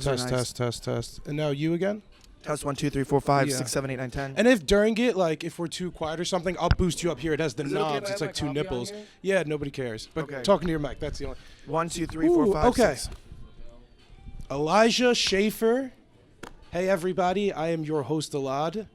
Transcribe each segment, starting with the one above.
Test, test, test, test. And now you again? Test 1, 2, 3, 4, 5, Yeah. 6, 7, 8, 9, 10. And if during it, like, if we're too quiet or something, I'll boost you up here. It has the Is it okay knobs. if I It's have like my two coffee on nipples. here? Yeah, nobody cares. But Okay. talking to your mic, that's the only. 1, 2, 3, 4, 5, okay. 6. Elijah Schaffer. Hey, everybody. I am your host, Elad.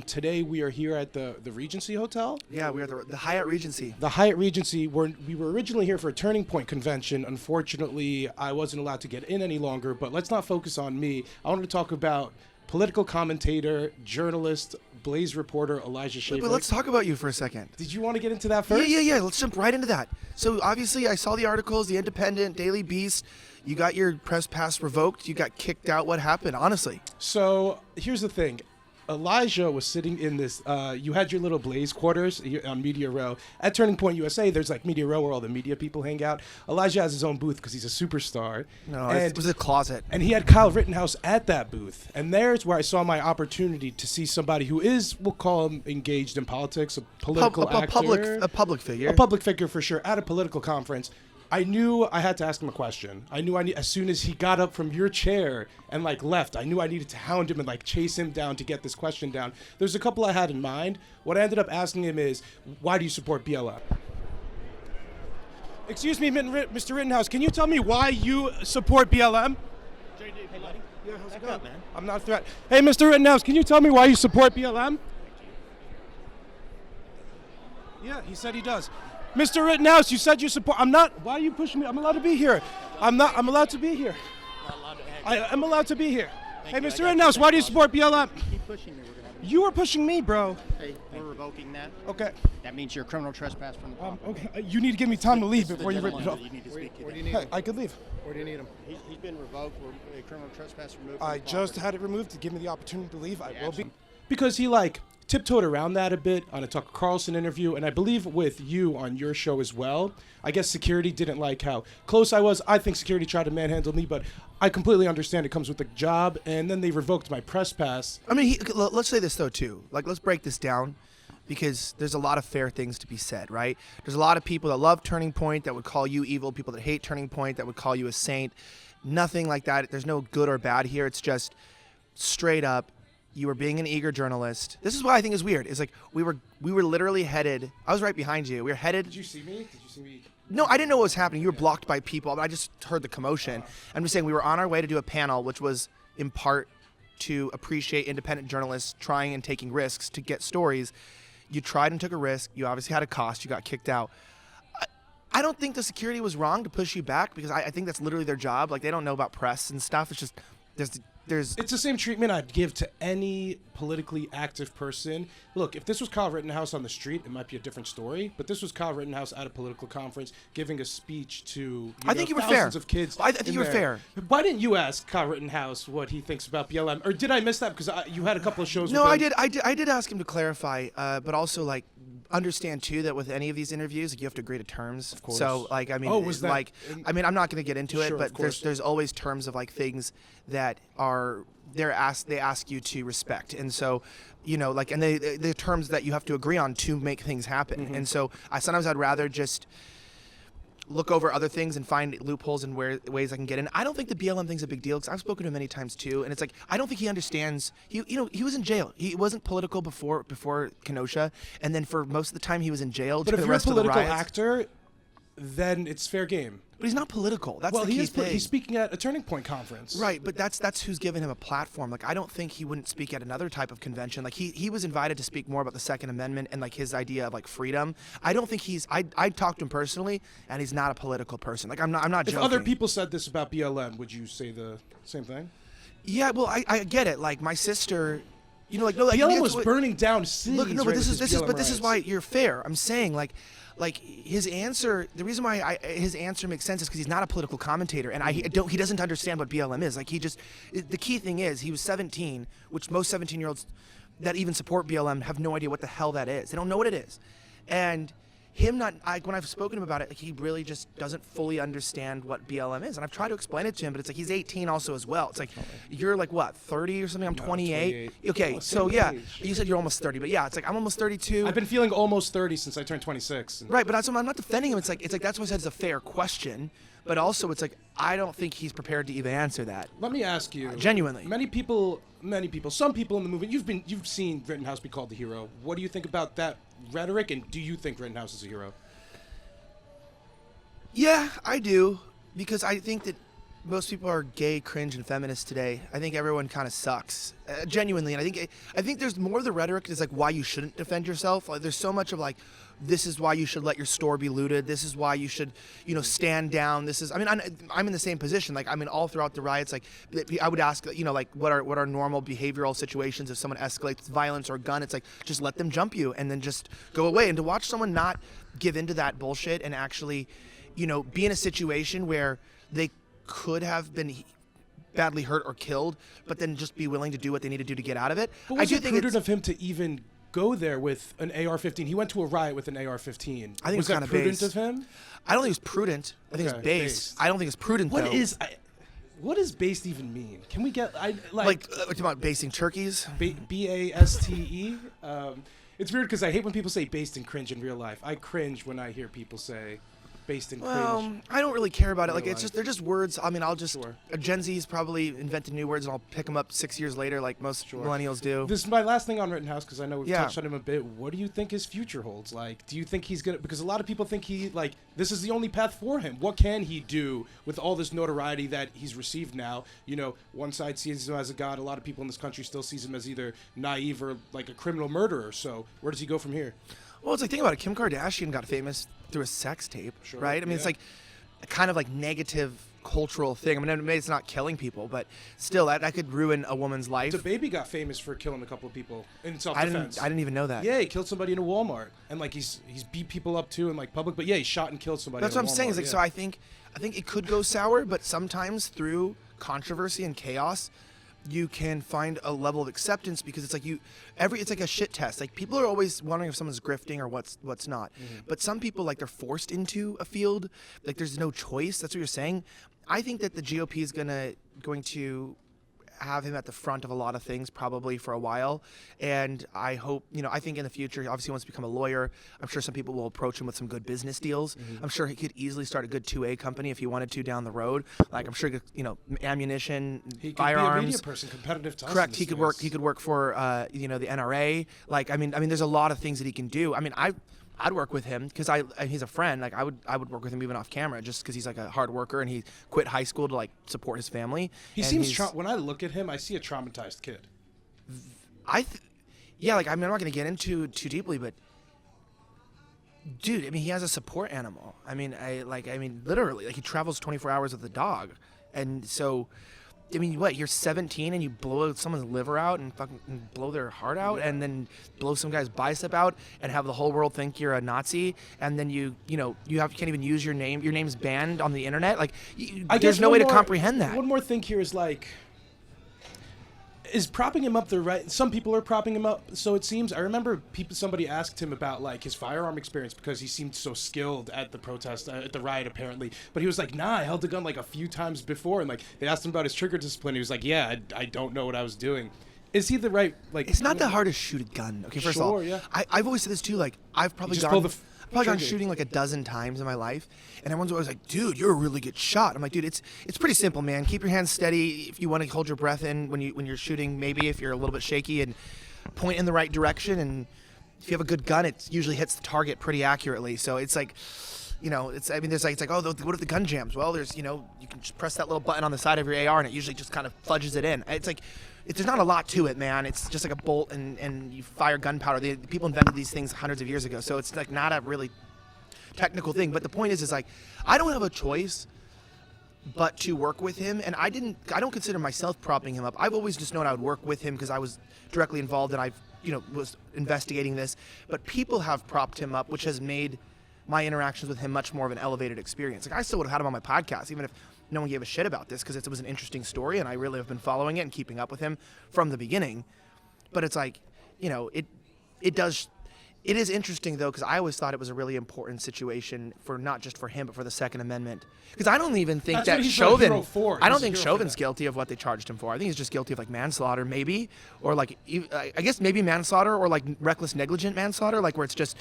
Today we are here at the Regency Hotel. Yeah, we are the Hyatt Regency. The Hyatt Regency. We were originally here for a Turning Point convention. Unfortunately, I wasn't allowed to get in any longer, but let's not focus on me. I wanted to talk about political commentator, journalist, Blaze reporter Elijah Schaffer. But let's talk about you for a second. Did you want to get into that first? Yeah. Let's jump right into that. So obviously, I saw the articles, The Independent, Daily Beast. You got your press pass revoked. You got kicked out. What happened, honestly? So here's the thing. Elijah was sitting in this, you had your little Blaze quarters on Media Row. At Turning Point USA, there's like Media Row where all the media people hang out. Elijah has his own booth because he's a superstar. No, it was a closet. And he had Kyle Rittenhouse at that booth. And there's where I saw my opportunity to see somebody who is, we'll call him engaged in politics, a political actor. A public figure. A public figure for sure, at a political conference. I knew I had to ask him a question. I knew as soon as he got up from your chair and like left, I knew I needed to hound him and like chase him down to get this question down. There's a couple I had in mind. What I ended up asking him is, why do you support BLM? Excuse me, Mr. Rittenhouse, can you tell me why you support BLM? JD, hey buddy. Yeah, how's it Back up, going? man. I'm not a threat. Hey, Mr. Rittenhouse, can you tell me why you support BLM? Yeah, he said he does. Mr. Rittenhouse, you said you support. I'm not. Why are you pushing me? I'm allowed to be here. I'm allowed to be here. Not allowed to I am allowed to be here. Thank Hey, you. I Mr. got Rittenhouse, you. why do you support BLM? Keep pushing me. We're gonna have You were pushing me, bro. Hey, we're revoking that. Okay. That means you're a criminal trespass from the property. Okay. You need to give me time to leave This is before the you rip it gentleman off. that you need to speak to. Where do you need Hey, him? I could leave. Where do you need him? He's been revoked. We're a criminal trespass removed. from I the just property. had it removed to give me the opportunity to leave. I Yeah, will be. absolutely. Because he like tiptoed around that a bit on a Tucker Carlson interview, and I believe with you on your show as well. I guess security didn't like how close I was. I think security tried to manhandle me, but I completely understand it comes with the job, and then they revoked my press pass. I mean, let's say this though too. Like, let's break this down, because there's a lot of fair things to be said, right? There's a lot of people that love Turning Point that would call you evil. People that hate Turning Point that would call you a saint. Nothing like that. There's no good or bad here. It's just straight up. You were being an eager journalist. This is what I think is weird. Is like we were literally headed. I was right behind you. We were headed. Did you see me? Did you see me? No, I didn't know what was happening. You were blocked by people. I just heard the commotion. I'm just saying we were on our way to do a panel, which was in part to appreciate independent journalists trying and taking risks to get stories. You tried and took a risk. You obviously had a cost. You got kicked out. I don't think the security was wrong to push you back, because I think that's literally their job. Like, they don't know about press and stuff. It's just there's It's the same treatment I'd give to any politically active person. Look, if this was Kyle Rittenhouse on the street, it might be a different story. But this was Kyle Rittenhouse at a political conference giving a speech to I think you were thousands fair. of kids. I think in you were there. fair. Why didn't you ask Kyle Rittenhouse what he thinks about BLM? Or did I miss that? Because you had a couple of shows No, with him. I did ask him to clarify, but also like understand too that with any of these interviews, like, you have to agree to terms. Of course. So like, I mean, Oh, was that- like, I mean, I'm not going to get into Sure, it, of but course. there's always terms of like things that are they ask you to respect, and so, you know, like, and the terms that you have to agree on to make things happen. Mm-hmm. And so sometimes I'd rather just look over other things and find loopholes and ways I can get in. I don't think the BLM thing's a big deal, because I've spoken to him many times too, and it's like, I don't think he understands. He was in jail. He wasn't political before Kenosha, and then for most of the time he was in jail. But for if the you're a rest of the political riots. actor, then it's fair game. But he's not political. That's Well, the key thing. he's speaking at a Turning Point conference. Right, but that's who's given him a platform. Like, I don't think he wouldn't speak at another type of convention. Like, he was invited to speak more about the Second Amendment and like his idea of like freedom. I don't think I talked to him personally, and he's not a political person. Like, I'm not If joking. other people said this about BLM, would you say the same thing? Yeah, well, I get it. Like, my sister, you know, like, no, like, BLM that's was what- burning down cities. Look, no, but right this with is his BLM this is riots. why you're fair. I'm saying like his answer. The reason why his answer makes sense is because he's not a political commentator, and he doesn't understand what BLM is. Like, the key thing is he was 17, which most 17-year-olds that even support BLM have no idea what the hell that is. They don't know what it is, and him not, when I've spoken to him about it, like, he really just doesn't fully understand what BLM is. And I've tried to explain it to him, but it's like he's 18 also as well. It's like, you're like, what, 30 or something? I'm 28. Okay, so yeah, you said you're almost 30, but yeah, it's like I'm almost 32. I've been feeling almost 30 since I turned 26. Right, but I'm not defending him. It's like that's why I said it's a fair question. But also, it's like, I don't think he's prepared to even answer that. Let me ask you. Genuinely. Many people, some people in the movement, you've seen Rittenhouse be called the hero. What do you think about that rhetoric, and do you think Rittenhouse is a hero? Yeah, I do. Because I think that most people are gay, cringe, and feminist today. I think everyone kind of sucks. Genuinely. And I think there's more of the rhetoric is like why you shouldn't defend yourself. Like, there's so much of like, this is why you should let your store be looted. This is why you should, stand down. I'm in the same position. Like, all throughout the riots, like, I would ask, like, what are normal behavioral situations if someone escalates violence or gun? It's like, just let them jump you and then just go away. And to watch someone not give into that bullshit and actually, be in a situation where they could have been badly hurt or killed, but then just be willing to do what they need to do to get out of it. But was it prudent of him to even go there with an AR-15? He went to a riot with an AR-15. I think was that prudent base. of him? I don't think it's prudent. I think it's based. I don't think it's prudent, What does based even mean? Can we get like about basting turkeys? BASTE? It's weird because I hate when people say based and cringe in real life. I cringe when I hear people say based and cringe. I don't really care about it. Like, they're just words. I'll just Sure. Gen Z's probably invented new words, and I'll pick them up 6 years later, like most millennials do. This is my last thing on Rittenhouse because I know we've Yeah. touched on him a bit. What do you think his future holds? Like, do you think he's gonna? Because a lot of people think this is the only path for him. What can he do with all this notoriety that he's received now? One side sees him as a god. A lot of people in this country still sees him as either naive or like a criminal murderer. So where does he go from here? Well, it's like, think about it. Kim Kardashian got famous through a sex tape, right? It's like a kind of like negative cultural thing. Maybe it's not killing people, but still, that could ruin a woman's life. The baby got famous for killing a couple of people in self-defense. I didn't even know that. Yeah, he killed somebody in a Walmart, and like he's beat people up too in like public. But yeah, he shot and killed somebody. That's in what I'm saying. Is like, so I think it could go sour, but sometimes through controversy and chaos, you can find a level of acceptance because it's like it's like a shit test. Like, people are always wondering if someone's grifting or what's not. Mm-hmm. But some people, like, they're forced into a field. Like, there's no choice. That's what you're saying. I think that the GOP is going to have him at the front of a lot of things probably for a while, and I hope, I think in the future, obviously he wants to become a lawyer. I'm sure some people will approach him with some good business deals. Mm-hmm. I'm sure he could easily start a good 2A company if he wanted to down the road. Like, I'm sure he could, ammunition, he could firearms. Be a media person, competitive to us. Correct. He could work for the NRA. Like, there's a lot of things that he can do. I'd work with him because he's a friend. Like, I would work with him even off camera just because he's like a hard worker and he quit high school to like support his family. He seems when I look at him, I see a traumatized kid. I'm not going to get into too deeply, but dude, he has a support animal. Literally, like, he travels 24 hours with a dog, and so. You're 17 and you blow someone's liver out and fucking blow their heart out and then blow some guy's bicep out and have the whole world think you're a Nazi, and then you can't even use your name. Your name's banned on the internet. Like, there's no way to comprehend that. One more thing here is like, is propping him up the right? Some people are propping him up, so it seems. I remember somebody asked him about like his firearm experience because he seemed so skilled at the protest, at the riot apparently. But he was like, "Nah, I held the gun like a few times before." And like they asked him about his trigger discipline. He was like, "Yeah, I don't know what I was doing." Is he the right like? It's not that hard to shoot a gun. Okay, first of all, yeah. I've always said this too. Like, I've probably gone shooting like a dozen times in my life, and everyone's always like, "Dude, you're a really good shot." I'm like, "Dude, it's pretty simple, man. Keep your hands steady. If you want to hold your breath in when you're shooting, maybe if you're a little bit shaky, and point in the right direction. And if you have a good gun, it usually hits the target pretty accurately. So it's like, there's like, oh, what if the gun jams? Well, there's, you can just press that little button on the side of your AR, and it usually just kind of fudges it in. It's like, there's not a lot to it, man. It's just like a bolt, and you fire gunpowder. People invented these things hundreds of years ago, so it's like not a really technical thing. But the point is like, I don't have a choice but to work with him, and I don't consider myself propping him up. I've always just known I would work with him because I was directly involved and was investigating this. But people have propped him up, which has made my interactions with him much more of an elevated experience. Like, I still would have had him on my podcast, even if no one gave a shit about this, because it was an interesting story, and I really have been following it and keeping up with him from the beginning. But it's like, it does It is interesting, though, because I always thought it was a really important situation for not just for him, but for the Second Amendment. Because I don't even think That's that what he's a Chauvin. hero for. I don't He's a think hero for Chauvin's that. guilty of what they charged him for. I think he's just guilty of like manslaughter, maybe, or like I guess maybe manslaughter or like reckless negligent manslaughter, like where it's just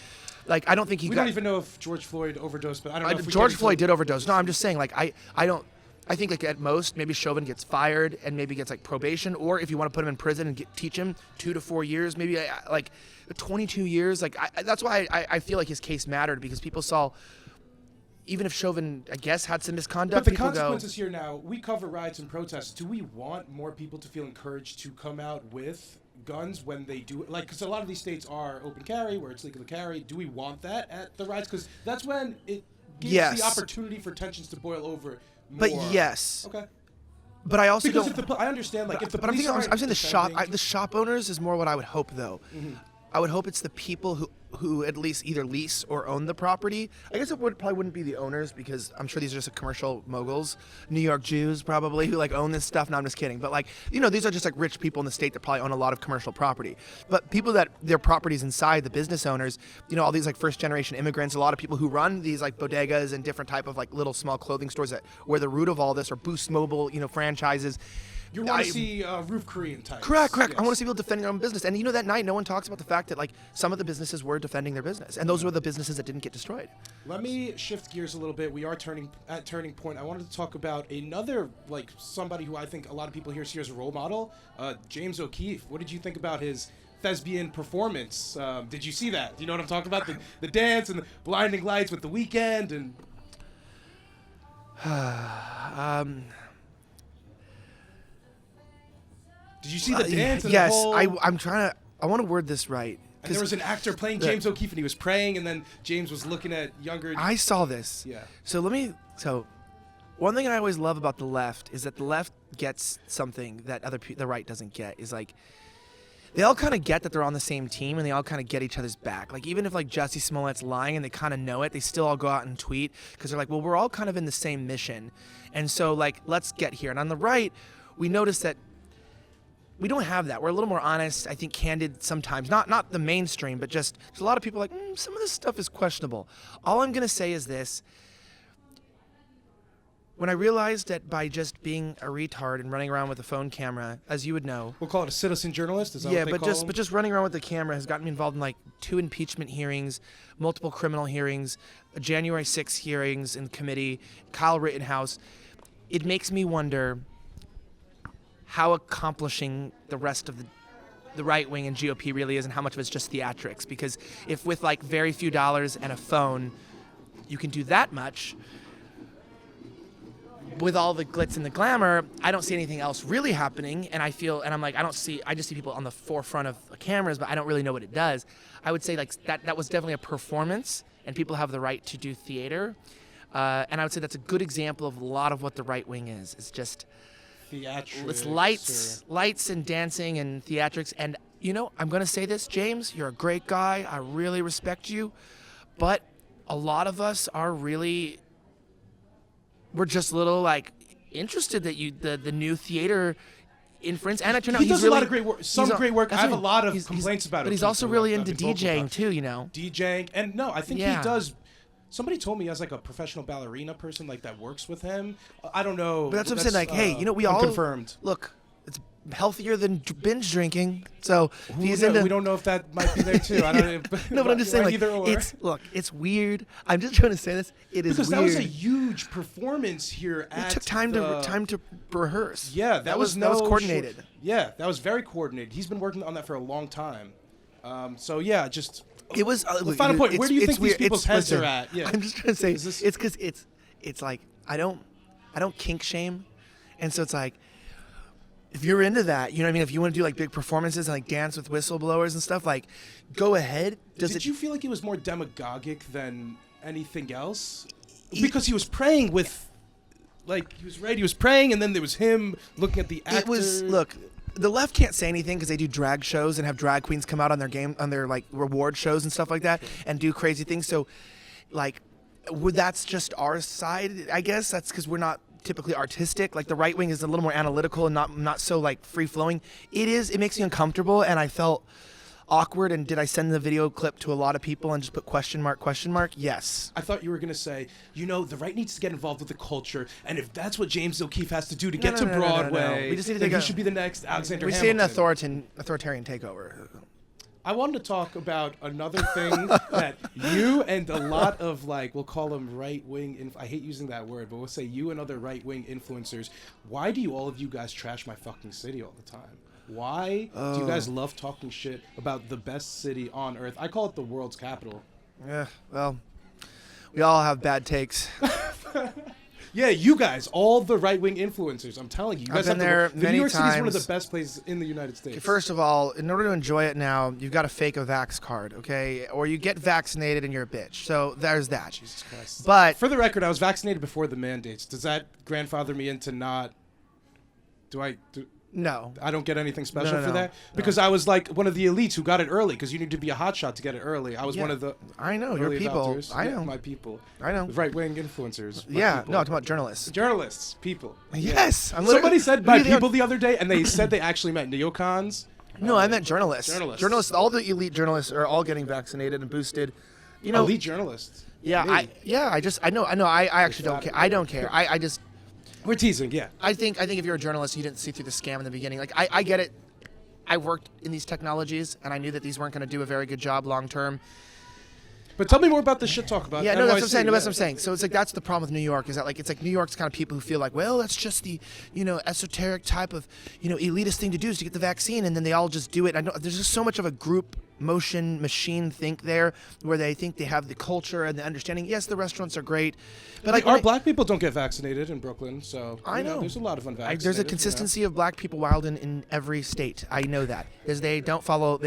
like I don't think he. We don't even know if George Floyd overdosed, but I don't know if we George get Floyd into- did overdose. No, I'm just saying like I don't. I think like at most maybe Chauvin gets fired and maybe gets like probation, or if you want to put him in prison and teach him 2 to 4 years, maybe like 22 years. Like that's why I feel like his case mattered, because people saw, even if Chauvin I guess had some misconduct, But the people consequences here now, we cover riots and protests. Do we want more people to feel encouraged to come out with guns when they do it? Like, because a lot of these states are open carry, where it's legal to carry. Do we want that at the riots? Because that's when it gives Yes. the opportunity for tensions to boil over more. But yes. Okay. But I also Because don't. if the I understand, like, if the But I'm police thinking, aren't I'm saying defending- the shop owners is more what I would hope, though. I would hope it's the people who at least either lease or own the property. I guess it probably wouldn't be the owners, because I'm sure these are just commercial moguls, New York Jews probably, who like own this stuff. No, I'm just kidding. But like, these are just like rich people in the state that probably own a lot of commercial property. But people that their properties inside, the business owners, all these like first generation immigrants, a lot of people who run these like bodegas and different type of like little small clothing stores that where the root of all this are Boost Mobile, franchises. You want to see roof Korean types. Correct. Yes. I want to see people defending their own business. And that night, no one talks about the fact that like some of the businesses were defending their business, and those were the businesses that didn't get destroyed. Let me shift gears a little bit. We are turning point. I wanted to talk about another, like, somebody who I think a lot of people here see as a role model, James O'Keefe. What did you think about his thespian performance? Did you see that? Do you know what I'm talking about? The dance and the blinding lights with The Weeknd and. Did you see the dance? And yes, the whole... I'm trying to. I want to word this right. And there was an actor playing James O'Keefe, and he was praying, and then James was looking at younger. I saw this. Yeah. So one thing I always love about the left is that the left gets something that the right doesn't get. Is like, they all kind of get that they're on the same team, and they all kind of get each other's back. Like, even if like Jussie Smollett's lying and they kind of know it, they still all go out and tweet because they're like, well, we're all kind of in the same mission, and so like, let's get here. And on the right, we notice that we don't have that. We're a little more honest, I think, candid sometimes. Not the mainstream, but just there's a lot of people like, some of this stuff is questionable. All I'm going to say is this. When I realized that by just being a retard and running around with a phone camera, as you would know. We'll call it a citizen journalist? Is that Yeah, what they but call just them? but just running around with the camera has gotten me involved in like 2 impeachment hearings, multiple criminal hearings, January 6 hearings in committee, Kyle Rittenhouse. It makes me wonder how accomplishing the rest of the right wing and GOP really is, and how much of it's just theatrics. Because if with like very few dollars and a phone, you can do that much, with all the glitz and the glamour, I don't see anything else really happening. And I just see people on the forefront of the cameras, but I don't really know what it does. I would say like that was definitely a performance, and people have the right to do theater. And I would say that's a good example of a lot of what the right wing is. It's just theatrics. It's lights and dancing and theatrics. And I'm going to say this, James, you're a great guy. I really respect you. But a lot of us are really, we're just a little like interested that the new theater inference. And it turned out he does he's really, a lot of great work. Great work. I have a lot of complaints about it. But he's also really into DJing too, DJing. And no, I think he does. Somebody told me he has like a professional ballerina person like that works with him. I don't know. But that's what I'm saying. Like, hey, we all confirmed. Look, it's healthier than binge drinking. So we don't know if that might be there too. I don't know. No, but I'm just saying, like, either or. It's weird. I'm just trying to say this. It is because weird. That was a huge performance here. It took time to rehearse. Yeah, that was coordinated. Yeah, that was very coordinated. He's been working on that for a long time. So yeah, just. It was the final point. Where do you think these people's heads are at? Yeah. I'm just trying to say it's because it's like I don't kink shame, and so it's like if you're into that, you know what I mean. If you want to do like big performances and like dance with whistleblowers and stuff, like go ahead. Did you feel like he was more demagogic than anything else? Because he was praying with, like he was praying, and then there was him looking at the actor. The left can't say anything because they do drag shows and have drag queens come out on their like reward shows and stuff like that and do crazy things. So, like, that's just our side, I guess. That's because we're not typically artistic. Like the right wing is a little more analytical and not so like free flowing. It makes me uncomfortable, and I felt awkward? And did I send the video clip to a lot of people and just put question mark, question mark? Yes. I thought you were going to say, the right needs to get involved with the culture, and if that's what James O'Keefe has to do to get to Broadway, We just need to then take he should be the next Alexander We Hamilton. see an authoritarian takeover. I wanted to talk about another thing that you and a lot of, we'll call them right-wing, I hate using that word, but we'll say you and other right-wing influencers, why do all of you guys trash my fucking city all the time? Why do you guys love talking shit about the best city on earth? I call it the world's capital. Yeah, well, we all have bad takes. Yeah, you guys, all the right-wing influencers. I'm telling you, you guys I've been there the many New York City is one of the times. best places in the United States. First of all, in order to enjoy it now, you've got to fake a vax card, okay? Or you get vaccinated and you're a bitch. So there's that. Jesus Christ. But For the record, I was vaccinated before the mandates. Does that grandfather me into not? no. I don't get anything special No, for that? Because I was like one of the elites who got it early, because you need to be a hotshot to get it early. I was Yeah. one of the I know, your early people. adopters. I Yeah, know. my people. I know. The right-wing influencers. my Yeah, people. no, I'm talking about journalists. Journalists, people. Yes. I'm Somebody literally- said my literally- people the other day, and they said they actually meant neocons. No, I meant journalists. Journalists. All the elite journalists are all getting vaccinated and boosted. You know, Elite journalists. yeah, Me. I know. I actually don't care. I don't care. I just We're teasing, yeah. I think if you're a journalist, you didn't see through the scam in the beginning. Like I get it. I worked in these technologies, and I knew that these weren't going to do a very good job long term. But tell me more about the shit talk about Yeah, no, that's what I'm NYC, saying. No, that's yeah. what I'm saying. So it's like that's the problem with New York is that it's like New York's kind of people who feel like, well, that's just the esoteric type of elitist thing to do is to get the vaccine, and then they all just do it. I know there's just so much of a group motion machine think there where they think they have the culture and the understanding. Yes, the restaurants are great, but like Our black people don't get vaccinated in Brooklyn, so I know. there's a lot of unvaccinated. There's a consistency of black people wild in every state. I know that because they follow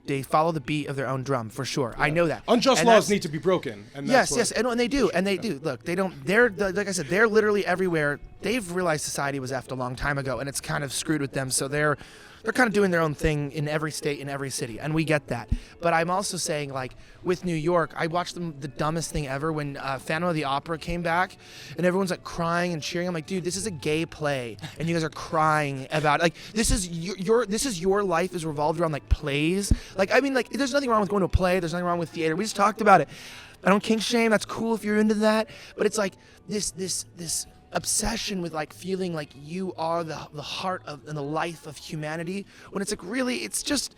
they follow the beat of their own drum for sure. I know that. Unjust And laws that's- need to be broken. And Yes, that's what, and they do, Look, they don't. They're like I said, they're literally everywhere. They've realized society was effed a long time ago, and it's kind of screwed with them. So they're kind of doing their own thing in every state, in every city, and we get that. But I'm also saying, like with New York, I watched the dumbest thing ever when Phantom of the Opera came back, and everyone's like crying and cheering. I'm like, dude, this is a gay play, and you guys are crying about this is your life is revolved around like plays. Like I mean, like there's nothing wrong with going to a play. There's nothing wrong with theater. We just talked about it. I don't kink shame. That's cool if you're into that. But it's like this obsession with like feeling like you are the heart of and the life of humanity when it's like really it's just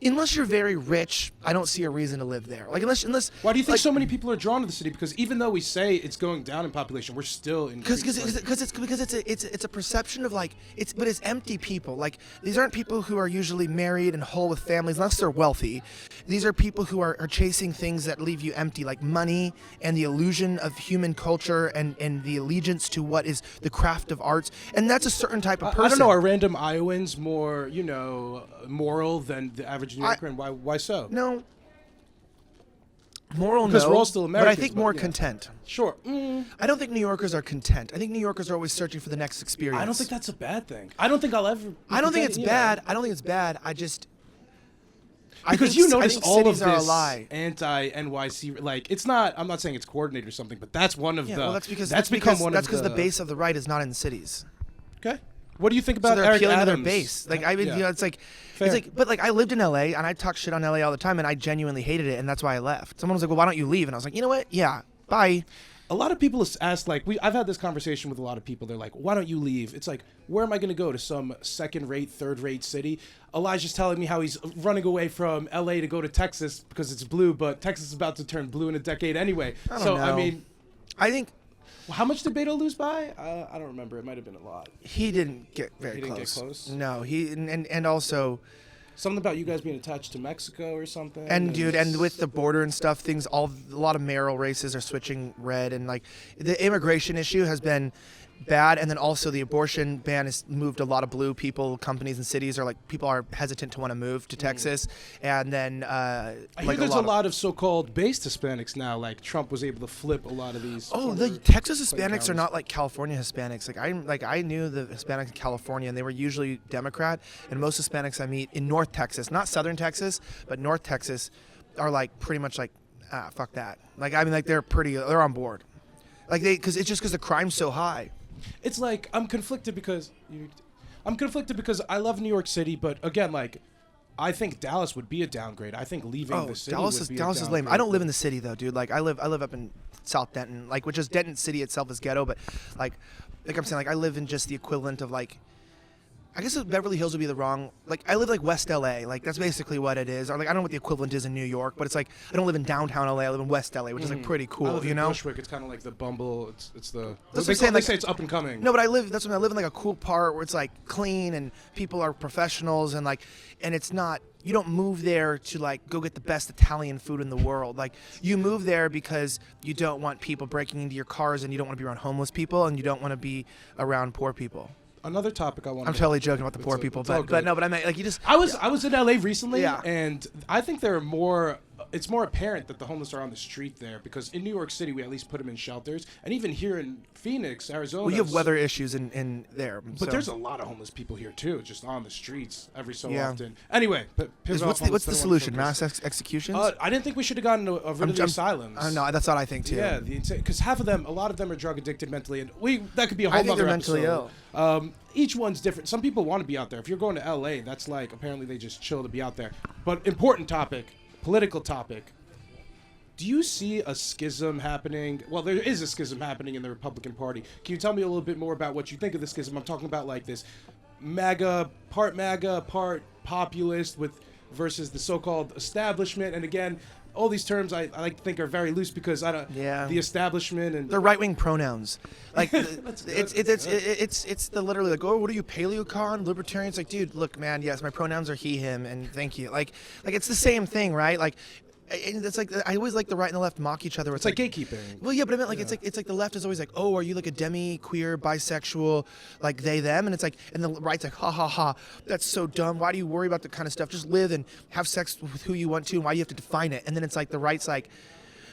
unless you're very rich, I don't see a reason to live there. Like unless Why do you think like, so many people are drawn to the city? Because even though we say it's going down in population, we're still in. Because it's a perception of like but it's empty people. Like these aren't people who are usually married and whole with families unless they're wealthy. These are people who are chasing things that leave you empty, like money and the illusion of human culture and the allegiance to what is the craft of arts. And that's a certain type of person. I don't know. Are random Iowans more, moral than the average New Yorker, and why so? No. Moral, Because no. we're all still but I Americans, think but more yeah. content. Sure. I don't think New Yorkers are content. I think New Yorkers are always searching for the next experience. I don't think that's a bad thing. I don't think I'll ever. I don't think it's you know. bad. I don't think it's bad. I just. Because think- you I notice think all of cities this are a lie. anti-NYC, like it's not. I'm not saying it's coordinated or something, but that's one of Yeah, the. well, that's because become one that's of because the. the base of the right is not in cities. Okay. What do you think So about they're Eric appealing to Adams? their base. Like I mean, Yeah. it's like, Fair. but like I lived in LA and I talk shit on LA all the time and I genuinely hated it and that's why I left. Someone was like, well, why don't you leave? And I was like, you know what? Yeah, bye. A lot of people ask, like, I've had this conversation with a lot of people. They're like, why don't you leave? It's like, where am I going to go? To some second-rate, third-rate city? Elijah's telling me how he's running away from L.A. to go to Texas because it's blue, but Texas is about to turn blue in a decade anyway. I don't So, know. I mean, I think how much did Beto lose by? I don't remember. It might have been a lot. he didn't get very He didn't get close. close? No, he and also. Something about you guys being attached to Mexico or something. And dude, and with the border and stuff, a lot of mayoral races are switching red, and like the immigration issue has been bad, and then also the abortion ban has moved a lot of blue people, companies, and cities are like people are hesitant to want to move to Texas, and then I hear there's a lot of so-called based Hispanics now. Like Trump was able to flip a lot of these. Oh, the former Texas Clinton Hispanics are counties. not like California Hispanics. I knew the Hispanics in California, and they were usually Democrat. And most Hispanics I meet in North Texas, not Southern Texas, but North Texas, are like pretty much like, fuck that. Like I mean, like they're on board. Like because the crime's so high. It's like I'm conflicted because I love New York City, but again, like I think Dallas would be a downgrade. I think leaving the city Dallas would is be Dallas a is lame. downgrade. I don't live in the city though, dude. Like I live up in South Denton, like which is Denton City itself is ghetto, but like I'm saying, like I live in just the equivalent of like. I guess Beverly Hills would be the wrong. Like I live like West LA, like that's basically what it is. Or like I don't know what the equivalent is in New York, but it's like I don't live in downtown LA. I live in West LA, which is like pretty I cool, live you in know. Bushwick. It's kind of like the Bumble. It's the. That's They what I'm saying, like- say it's up and coming. No, but I live. That's when I live in like a cool part where it's like clean and people are professionals and like, and it's not. You don't move there to like go get the best Italian food in the world. Like you move there because you don't want people breaking into your cars and you don't want to be around homeless people and you don't want to be around poor people. Another topic I want. I'm totally joking about the poor people, but no, but I mean like you just. I was in LA recently, Yeah. and I think there are more. It's more apparent that the homeless are on the street there because in New York City we at least put them in shelters, and even here in Phoenix, Arizona. Well, you have weather issues in there. But there's a lot of homeless people here too, just on the streets every so Yeah. often. Anyway, What's the solution? Mass executions? I didn't think we should have gotten rid of the asylums. No, that's what I think too. Yeah, because a lot of them are drug addicted mentally, and that could be a whole I think other they're mentally episode. Each one's different. Some people want to be out there. If you're going to LA, that's like apparently they just chill to be out there. But important topic, political topic. Do you see a schism happening? Well, there is a schism happening in the Republican Party. Can you tell me a little bit more about what you think of the schism? I'm talking about like this MAGA, part populist versus the so-called establishment. And again, all these terms I like to think are very loose because the establishment and they're right-wing pronouns. Like That's good. it's the literally like, oh, what are you, paleocon, libertarians? Like, dude, look, man, yes, my pronouns are he, him, and thank you. Like it's the same thing, right? Like. And it's like I always like the right and the left mock each other. it's like gatekeeping. Well, yeah, but I meant like it's like the left is always like, oh, are you like a queer, bisexual, like they them? And it's like, and the right's like, ha ha ha, that's so dumb. Why do you worry about the kind of stuff? Just live and have sex with who you want to. And why do you have to define it? And then it's like the right's like,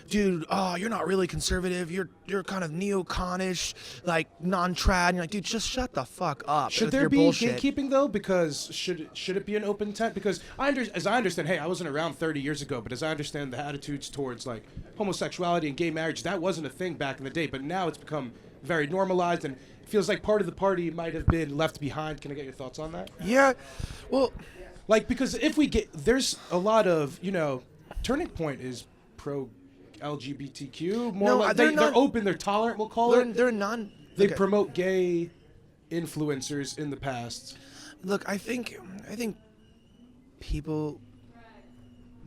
dude, oh, you're not really conservative. You're kind of neoconish, like non-trad. And you're like, dude, just shut the fuck up. Should with there your be bullshit. gatekeeping though? Because should it be an open tent? Because as I understand, hey, I wasn't around 30 years ago, but as I understand the attitudes towards like homosexuality and gay marriage, that wasn't a thing back in the day. But now it's become very normalized, and it feels like part of the party might have been left behind. Can I get your thoughts on that? Yeah, well, Like because if we there's a lot of Turning Point is pro LGBTQ. More No, like they're they're not- open, they're tolerant. We'll call it. they're non. They okay. promote gay influencers in the past. Look, I think people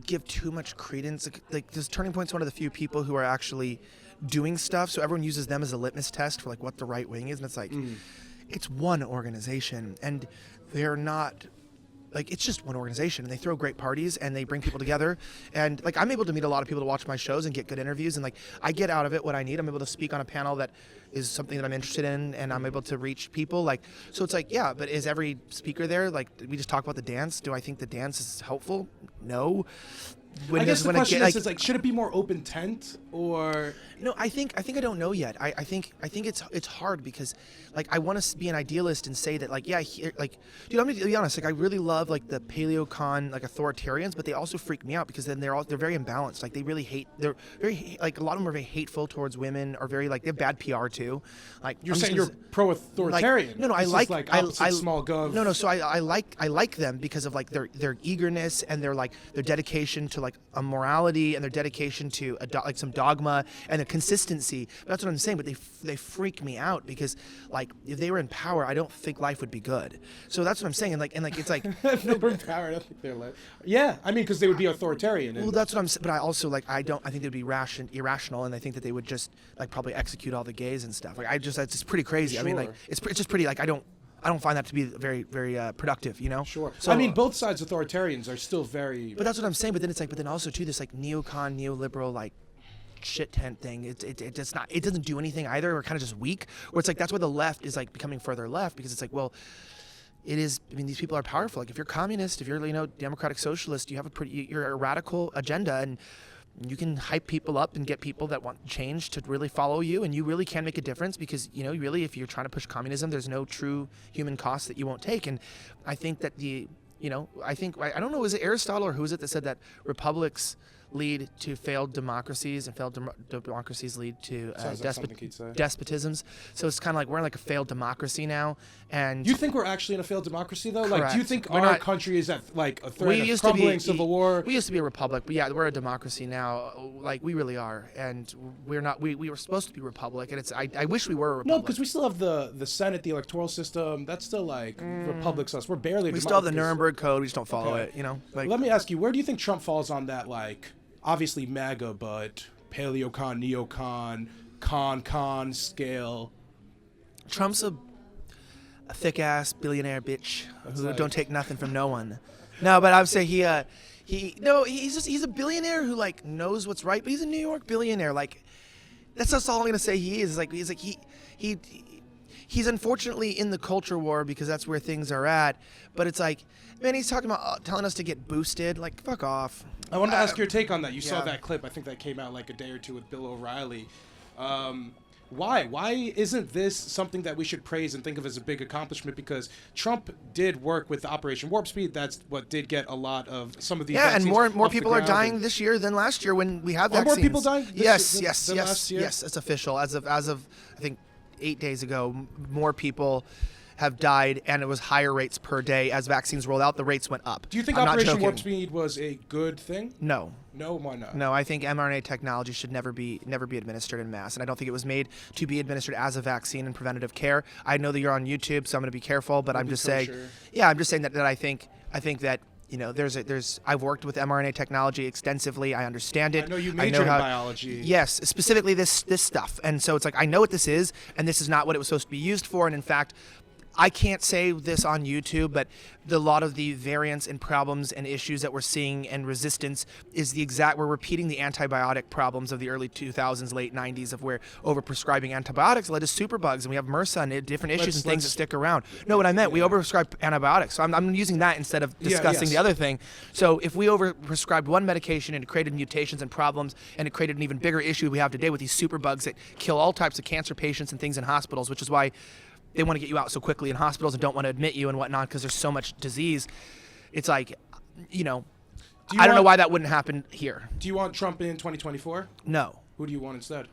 give too much credence. Like this Turning Point's one of the few people who are actually doing stuff. So everyone uses them as a litmus test for like what the right wing is, and it's like it's one organization, and they're not. Like, it's just one organization, and they throw great parties, and they bring people together. And, like, I'm able to meet a lot of people to watch my shows and get good interviews. And, like, I get out of it what I need. I'm able to speak on a panel that is something that I'm interested in, and I'm able to reach people. Like, so it's like, yeah, but is every speaker there? Like, did we just talk about the dance? Do I think the dance is helpful? No. I guess the question is like, should it be more open tent or? No, I think I don't know yet. I think it's hard because like I want to be an idealist and say that like like dude, I'm gonna be honest, like I really love like the paleocon like authoritarians, but they also freak me out because then they're very imbalanced. Like they really hate, they're very like a lot of them are very hateful towards women, or very like they have bad PR too. Like You're saying you're pro-authoritarian. Like, no, This I is like like opposite small gov. No, so I like them because of like their eagerness and their dedication to like a morality and their dedication to like some dogma and a consistency. That's what I'm saying. But they freak me out because like if they were in power, I don't think life would be good. So that's what I'm saying. And like it's like If they were in power, I don't think they're like. Yeah, I mean, because they would be authoritarian. well, that's what I'm saying. But I also like I think they'd be irrational, and I think that they would just like probably execute all the gays and stuff. Like that's just pretty crazy. I mean, like Sure. it's just pretty like I don't find that to be very, very productive, you know? Sure. So, I mean, both sides authoritarians are still very. But that's what I'm saying. But then it's like, but then also too, this like neocon, neoliberal, like shit tent thing. It doesn't do anything either. We're kind of just weak. Or it's like that's why the left is like becoming further left because it's like, well, it is. I mean, these people are powerful. Like if you're communist, if you're democratic socialist, you have you're a radical agenda and. You can hype people up and get people that want change to really follow you, and you really can make a difference because, really, if you're trying to push communism, there's no true human cost that you won't take. And I think that I don't know, is it Aristotle or who is it that said that republics lead to failed democracies, and failed democracies lead to Sounds like something he'd say. despotisms. So it's kind of like we're in like a failed democracy now. And You think we're actually in a failed democracy though? Like, do you Correct. think We're our not- country is at like a we threat of used to crumbling be civil war? We used to be a republic, but yeah, we're a democracy now. Like we really are, and we're not. We were supposed to be a republic, and it's. I wish we were a republic. No, because we still have the Senate, the electoral system. That's still like republics us. We're barely. we still have the democracy. Nuremberg Code. We just don't follow Okay. it. You know. Like Let me ask you, where do you think Trump falls on that? Like, obviously MAGA, but paleocon, neocon, con scale. Trump's a thick ass billionaire bitch who like- don't take nothing from no one. No, but I would say he's a billionaire who like knows what's right, but he's a New York billionaire. Like that's just all I'm gonna say. He's unfortunately in the culture war because that's where things are at. But it's like, man, he's talking about telling us to get boosted. Like fuck off. I wanted to ask your take on that. You saw yeah. that clip. I think that came out like a day or two with Bill O'Reilly. Why? Why isn't this something that we should praise and think of as a big accomplishment? Because Trump did work with Operation Warp Speed. That's what did get a lot of some of these. Yeah, and vaccines more off the people are ground. dying this year than last year when we have Are vaccines. more people dying this Yes, year yes, than yes, last year? yes. It's official. As of I think 8 days ago, more people have died, and it was higher rates per day as vaccines rolled out. The rates went up. Do you think I'm not Operation Warp joking. Speed was a good thing? No. No, why not? No, I think mRNA technology should never be administered in mass, and I don't think it was made to be administered as a vaccine in preventative care. I know that you're on YouTube, so I'm going to be careful, but I'm be just saying, kosher. yeah, I'm just saying that I think that I've worked with mRNA technology extensively. I understand it. I know you know majored in how- biology. Yes, specifically this stuff, and so it's like I know what this is, and this is not what it was supposed to be used for, and in fact. I can't say this on YouTube, but a lot of the variants and problems and issues that we're seeing and resistance is we're repeating the antibiotic problems of the early 2000s, late 90s, of where overprescribing antibiotics led to superbugs, and we have MRSA and different issues and things that stick around. No, what I meant, we overprescribed antibiotics. So I'm using that instead of discussing the other thing. So if we overprescribed one medication and it created mutations and problems, and it created an even bigger issue we have today with these superbugs that kill all types of cancer patients and things in hospitals, which is why they want to get you out so quickly in hospitals and don't want to admit you and whatnot because there's so much disease. It's like, I don't know why that wouldn't happen here. Do you want Trump in 2024? No. Who do you want instead?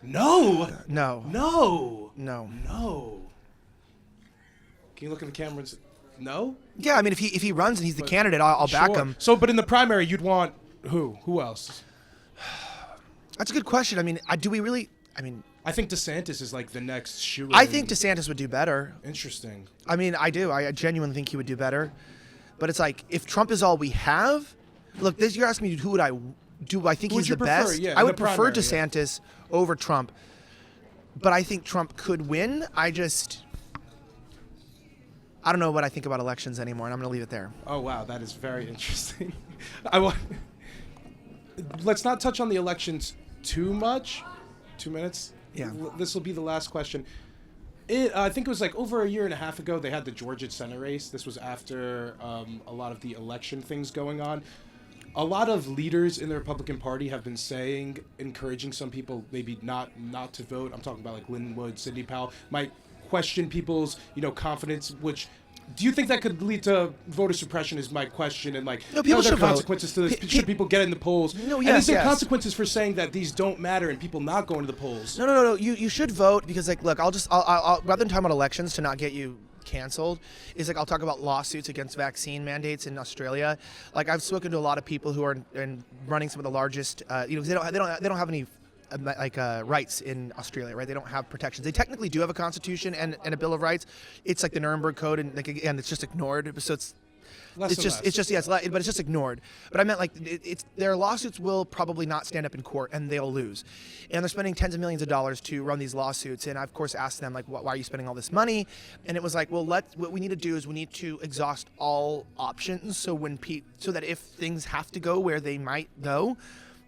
No. No. No. No. No. Can you look in the camera and say, no? Yeah, I mean, if he runs and he's the candidate, I'll back Sure. him. So, but in the primary, you'd want who? Who else? That's a good question. I mean, do we really? I mean, I think DeSantis is like the next shoe. I think DeSantis would do better. Interesting. I mean, I do. I genuinely think he would do better. But it's like, if Trump is all we have, look, you're asking me who would I do? I think Who would he's you the prefer? best. Yeah, I in would the prefer primary, yeah. DeSantis over Trump. But I think Trump could win. I don't know what I think about elections anymore, and I'm going to leave it there. Oh wow, that is very interesting. Let's not touch on the elections too much. 2 minutes. Yeah. This will be the last question. I think it was like over a year and a half ago they had the Georgia Senate race. This was after a lot of the election things going on. A lot of leaders in the Republican Party have been saying, encouraging some people maybe not to vote. I'm talking about like Linwood, Sidney Powell, might question people's confidence. Which do you think that could lead to voter suppression? Is my question. And like, No, people are there should vote. consequences to this? Should people get in the polls? No, and yes, is there yes. consequences for saying that these don't matter and people not going to the polls? No. You should vote because, like, look, I'll rather than talk about elections to not get you canceled, is like I'll talk about lawsuits against vaccine mandates in Australia. Like, I've spoken to a lot of people who are running some of the largest. They don't have any rights in Australia, right? They don't have protections. They technically do have a constitution and a Bill of Rights. It's like the Nuremberg Code, and like again, it's just ignored. So it's just ignored. But I meant like their lawsuits will probably not stand up in court and they'll lose. And they're spending tens of millions of dollars to run these lawsuits. And I of course asked them like, why are you spending all this money? And it was like, well, what we need to do is we need to exhaust all options. So so that if things have to go where they might go,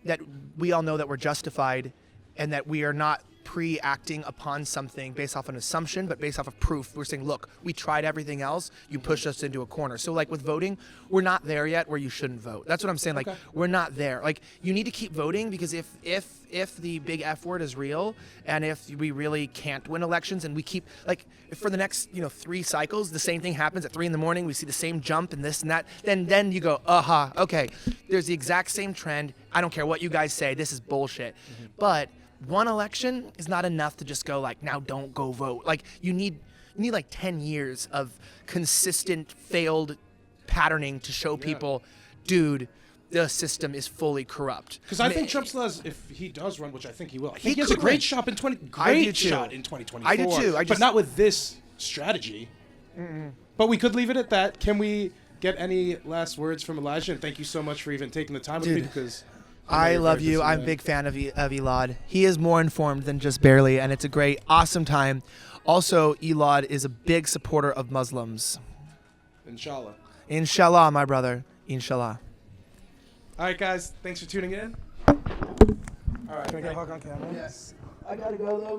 that we all know that we're justified and that we are not pre-acting upon something based off an assumption, but based off of proof. We're saying, look, we tried everything else. You pushed us into a corner. So like with voting, we're not there yet where you shouldn't vote. That's what I'm saying. Like we're not there. Like you need to keep voting because if the big F word is real and if we really can't win elections and we keep like if for the next 3 cycles the same thing happens at 3 a.m, we see the same jump and this and that, then you go, okay, there's the exact same trend. I don't care what you guys say. This is bullshit. But one election is not enough to just go like, now don't go vote. Like you need like 10 years of consistent failed patterning to show people, dude, the system is fully corrupt. Because I think Trump still has, if he does run, which I think he will, I think He he has a could great win. shot in I do too. 2024. I do too. But not with this strategy. But we could leave it at that. Can we get any last words from Elijah? And thank you so much for even taking the time with me because I love you. I'm a big fan of Elad. He is more informed than just barely, and it's a great, awesome time. Also, Elad is a big supporter of Muslims. Inshallah. Inshallah, my brother. Inshallah. All right, guys. Thanks for tuning in. All right. Can I get a hug on camera? Yes. I gotta go though.